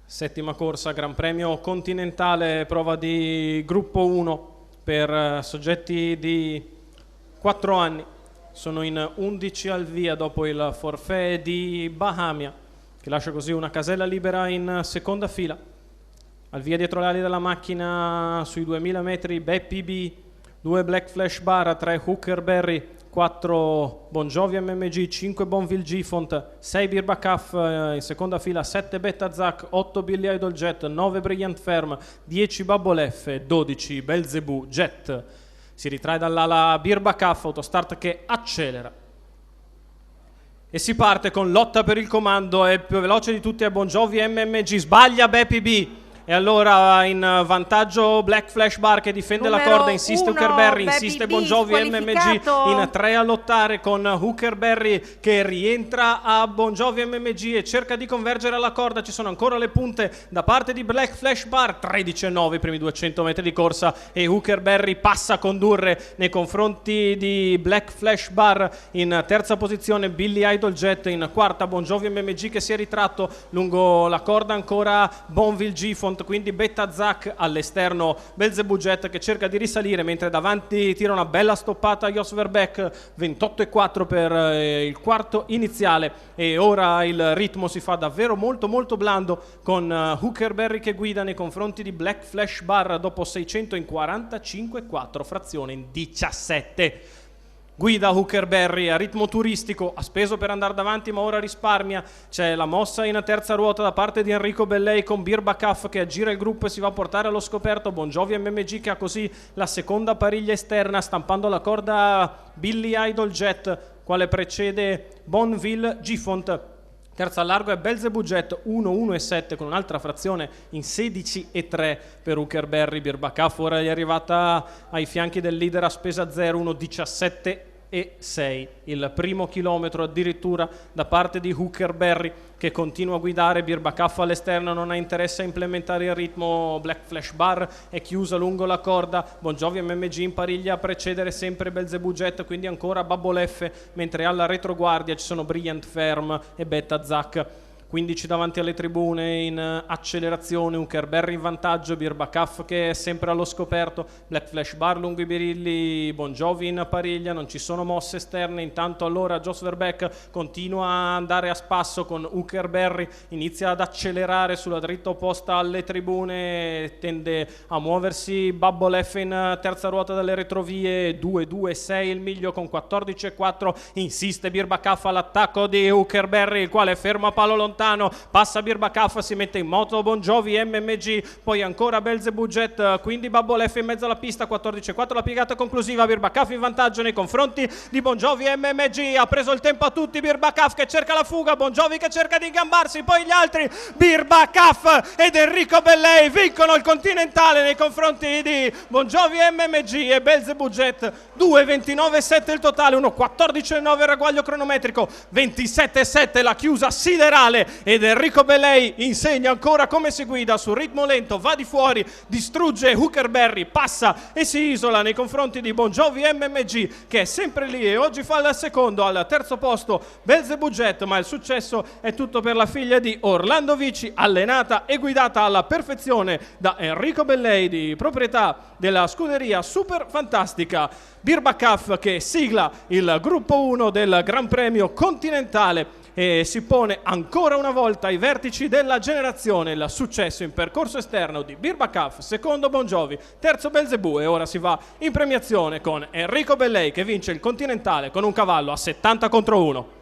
Settima corsa, Gran Premio Continentale, prova di gruppo 1 per soggetti di 4 anni. Sono in 11 al via dopo il forfait di Bahamia, che lascia così una casella libera in seconda fila. Al via dietro le ali della macchina sui 2000 metri Beppy B, 2 Black Flash Bar, 3 Hookerberry, 4 Bon Jovi MMG, 5 Bonville G-Font, 6 Birbacaf in seconda fila, 7 Beta Zac, 8 Billy Idol Jet, 9 Brilliant Ferm, 10 Bubble F, 12 Belzebù Jet. Si ritrae dall'ala Birbacaf, autostart che accelera. E si parte con lotta per il comando, è più veloce di tutti a Bon Jovi MMG, sbaglia Beppy B. E allora in vantaggio Black Flash Bar che difende la corda, insiste Hookerberry, insiste Bon Jovi MMG in 3 a lottare con Hookerberry che rientra a Bon Jovi MMG e cerca di convergere alla corda. Ci sono ancora le punte da parte di Black Flash Bar, 13,9 i primi 200 metri di corsa e Hookerberry passa a condurre nei confronti di Black Flash Bar. In terza posizione Billy Idol Jet, in quarta Bon Jovi MMG che si è ritratto lungo la corda ancora Bonville G-Font, quindi Beta Zac all'esterno Belzebù Jet che cerca di risalire, mentre davanti tira una bella stoppata Jos Verbeek, 28,4 per il quarto iniziale. E ora il ritmo si fa davvero molto blando con Hookerberry che guida nei confronti di Black Flash Bar dopo 600 in 45,4, frazione in 17. Guida Hookerberry a ritmo turistico, ha speso per andare davanti ma ora risparmia. C'è la mossa in terza ruota da parte di Enrico Bellei con Birbacaf che aggira il gruppo e si va a portare allo scoperto Bon Jovi MMG che ha così la seconda pariglia esterna, stampando la corda Billy Idol Jet, quale precede Bonville G-Font. Terza al largo è Belzebù Jet, 1,1,7 con un'altra frazione in 16,3 per Hookerberry. Birbacaf ora è arrivata ai fianchi del leader a spesa 0, 1,17,6. Il primo chilometro addirittura da parte di Hookerberry che continua a guidare. Birbacaf all'esterno non ha interesse a implementare il ritmo. Black Flash Bar è chiusa lungo la corda. Bon Jovi MMG in pariglia a precedere sempre Belzebù Jet, quindi ancora Bubble F, mentre alla retroguardia ci sono Brilliant Ferm e Beta Zac. 15 davanti alle tribune in accelerazione, Hookerberry in vantaggio, Birbacaf che è sempre allo scoperto, Black Flash Bar lungo i birilli, Bon Jovi in pariglia, non ci sono mosse esterne. Intanto allora Jos Verbeek continua a andare a spasso con Hookerberry, inizia ad accelerare sulla dritta opposta alle tribune, tende a muoversi Bubble F in terza ruota dalle retrovie, 2,2,6 il miglio con 14,4, insiste Birbacaf all'attacco di Hookerberry, il quale ferma palo lontano, passa Birbacaf, si mette in moto Bon Jovi MMG, poi ancora Belzebù Jet, quindi Bubble F in mezzo alla pista, 14,4 la piegata conclusiva. Birbacaf in vantaggio nei confronti di Bon Jovi MMG, ha preso il tempo a tutti. Birbacaf che cerca la fuga, Bon Jovi che cerca di ingambarsi, poi gli altri, Birbacaf ed Enrico Bellei vincono il Continentale nei confronti di Bon Jovi MMG e Belzebù Jet. 2,29,7 il totale, 1,14,9 il ragguaglio cronometrico, 27,7 la chiusa siderale. Ed Enrico Bellei insegna ancora come si guida su ritmo lento, va di fuori, distrugge Hookerberry, passa e si isola nei confronti di Bon Jovi MMG che è sempre lì e oggi fa il secondo. Al terzo posto Belzebù Jet, ma il successo è tutto per la figlia di Orlando Vici, allenata e guidata alla perfezione da Enrico Bellei, di proprietà della scuderia Super Fantastica. Birbacaf che sigla il gruppo 1 del Gran Premio Continentale e si pone ancora una volta ai vertici della generazione. Il successo in percorso esterno di Birbacaf, secondo Bon Jovi, terzo Belzebù, e ora si va in premiazione con Enrico Bellei che vince il Continentale con un cavallo a 70 contro 1.